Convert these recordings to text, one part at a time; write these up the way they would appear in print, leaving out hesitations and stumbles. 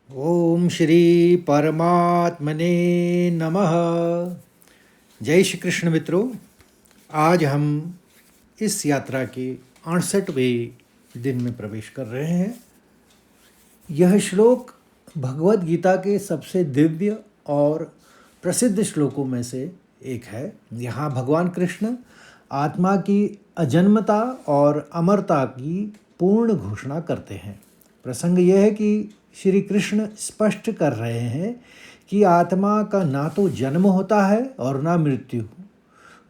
ओम श्री परमात्मने नमः। जय श्री कृष्ण मित्रों, आज हम इस यात्रा के 68वें दिन में प्रवेश कर रहे हैं। यह श्लोक भगवत गीता के सबसे दिव्य और प्रसिद्ध श्लोकों में से एक है। यहाँ भगवान कृष्ण आत्मा की अजन्मता और अमरता की पूर्ण घोषणा करते हैं। प्रसंग यह है कि श्री कृष्ण स्पष्ट कर रहे हैं कि आत्मा का ना तो जन्म होता है और ना मृत्यु।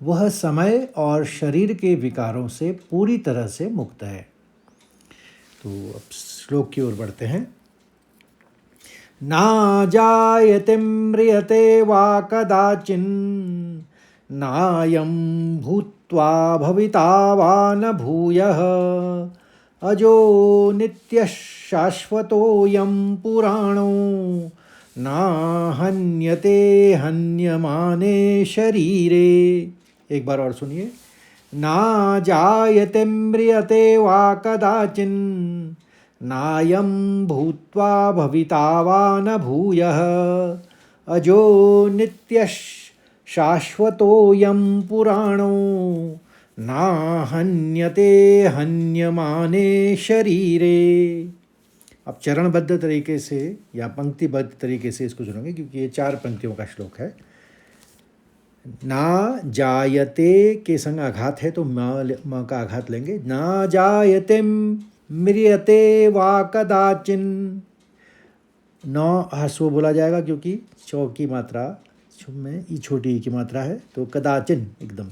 वह समय और शरीर के विकारों से पूरी तरह से मुक्त है। तो अब श्लोक की ओर बढ़ते हैं। ना जायते म्रियते वा कदाचिन् नायं भूत्वा भविता वा न भूयः अजो नित्यः शाश्वतोऽयं पुराणो ना हन्यते हन्यमाने शरीरे। एक बार और सुनिए। ना जायते म्रियते वा कदाचिन् नायं भूत्वा भविता वा न भूयः अजो नित्यः शाश्वतोऽयं पुराणो ना हन्यते हन्यमाने शरीरे। अब चरणबद्ध तरीके से या पंक्तिबद्ध तरीके से इसको सुनेंगे, क्योंकि ये 4 पंक्तियों का श्लोक है। ना जायते के संग आघात है तो म का आघात लेंगे। ना जायते म्रियते वा कदाचिन्। नौ ह्रस्व बोला जाएगा क्योंकि चौ की मात्रा में ई छोटी ई की मात्रा है, तो कदाचिन एकदम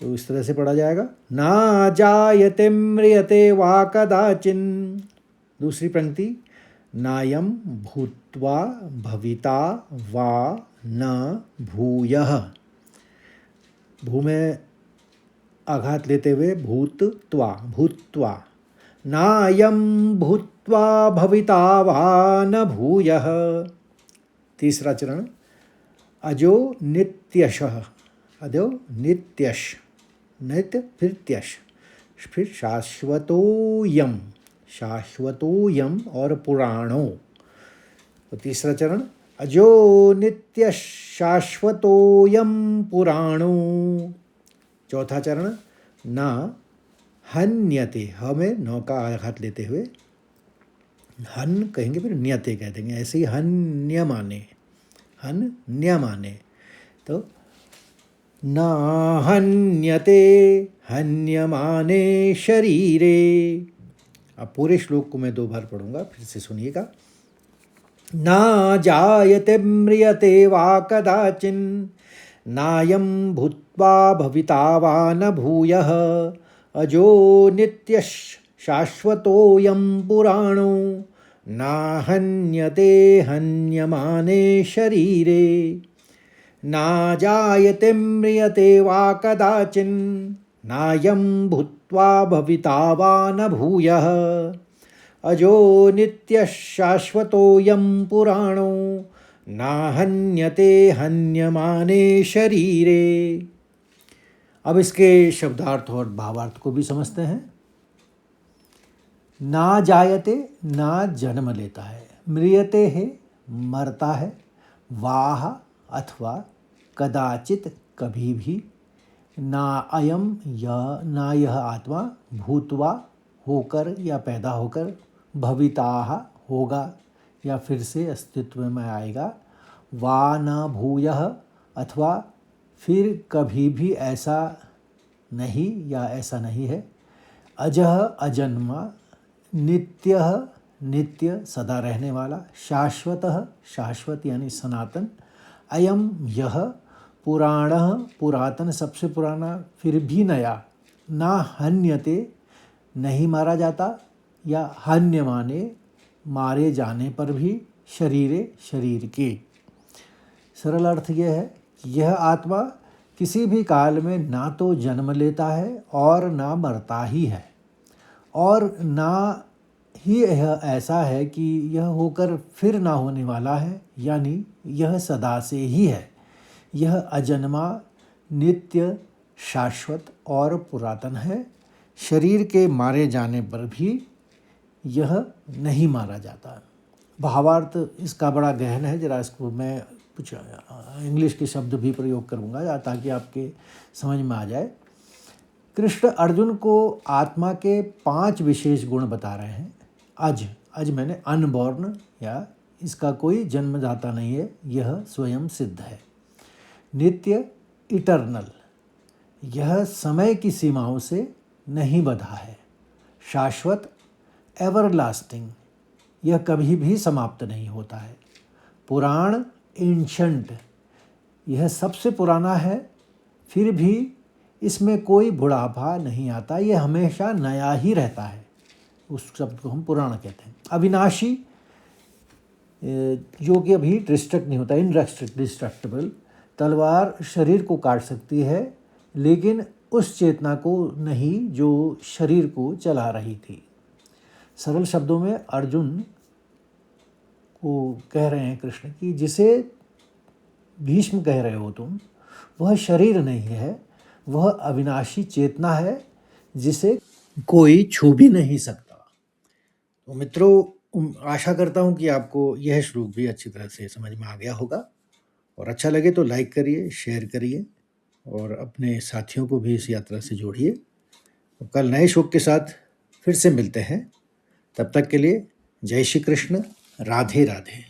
तो इस तरह से पढ़ा जाएगा। ना जायते म्रियते वा कदाचिन्। दूसरी पंक्ति नायं भूत्वा भविता वा न भूयः। भू में आघात लेते हुए भूत्वा भूत्वा। नायं भूत्वा भविता वा न भूयः। तीसरा चरण अजो नित्यशः। अजो नित्यश, नित्य फिर त्यश, फिर शाश्वतोऽयं, शाश्वतोऽयं और पुराणो। तो तीसरा चरण अजो नित्य शाश्वतोऽयं पुराणो। चौथा चरण न हन्यते, हमें नौ का आघात लेते हुए हन कहेंगे फिर न्यते कह देंगे, ऐसे ही हन्यमाने, हन्यमाने। तो न हन्यते हन्यमाने शरीरे। अब पूरे श्लोक को मैं 2 बार पढ़ूंगा, फिर से सुनिएगा। ना जायते म्रियते वा कदाचिन् नायं भूत्वा भविता वा न भूयः अजो नित्यः शाश्वतोऽयं पुराणो ना हन्यते हन्यमाने शरीरे। ना जायते म्रियते वा कदाचिन् नायं भूत्वा भविता वा न भूयः अजो नित्यः शाश्वतोऽयं पुराणो ना हन्यते हन्यमाने शरीरे। अब इसके शब्दार्थ और भावार्थ को भी समझते हैं। ना जायते, ना जन्म लेता है, म्रियते है मरता है, वाह अथवा कदाचित कभी भी, ना अयम यह, ना यह आत्मा, भूतवा होकर या पैदा होकर, भविताः होगा या फिर से अस्तित्व में आएगा, वा न भूयः अथवा फिर कभी भी ऐसा नहीं या ऐसा नहीं है, अजः अजन्मा, नित्यः नित्य सदा रहने वाला, शाश्वतः शाश्वत यानी सनातन, अयम यह, पुराणः पुरातन सबसे पुराना फिर भी नया, ना हन्यते नहीं मारा जाता, या हन्यमाने मारे जाने पर भी, शरीरे शरीर के। सरल अर्थ यह है कि यह आत्मा किसी भी काल में ना तो जन्म लेता है और ना मरता ही है, और ना ही यह ऐसा है कि यह होकर फिर ना होने वाला है, यानी यह सदा से ही है। यह अजन्मा, नित्य, शाश्वत और पुरातन है। शरीर के मारे जाने पर भी यह नहीं मारा जाता। भावार्थ इसका बड़ा गहन है। जरा इसको मैं कुछ इंग्लिश के शब्द भी प्रयोग करूँगा ताकि आपके समझ में आ जाए। कृष्ण अर्जुन को आत्मा के 5 विशेष गुण बता रहे हैं। अज मैंने अनबॉर्न, या इसका कोई जन्मदाता नहीं है, यह स्वयं सिद्ध है। नित्य, इटर्नल, यह समय की सीमाओं से नहीं बंधा है। शाश्वत, एवरलास्टिंग, यह कभी भी समाप्त नहीं होता है। पुराण, एंशंट, यह सबसे पुराना है, फिर भी इसमें कोई बुढ़ापा नहीं आता, यह हमेशा नया ही रहता है। उस शब्द को हम पुराण कहते हैं। अविनाशी, जो कि अभी डिस्ट्रक्ट नहीं होता, इंडिस्ट्रक्टिबल, तलवार शरीर को काट सकती है लेकिन उस चेतना को नहीं जो शरीर को चला रही थी। सरल शब्दों में अर्जुन को कह रहे हैं कृष्ण कि जिसे भीष्म कह रहे हो तुम, वह शरीर नहीं है, वह अविनाशी चेतना है जिसे कोई छू भी नहीं सकता। तो मित्रों, आशा करता हूँ कि आपको यह श्लोक भी अच्छी तरह से समझ में आ गया होगा, और अच्छा लगे तो लाइक करिए, शेयर करिए और अपने साथियों को भी इस यात्रा से जोड़िए। तो कल नए श्लोक के साथ फिर से मिलते हैं। तब तक के लिए जय श्री कृष्ण, राधे राधे।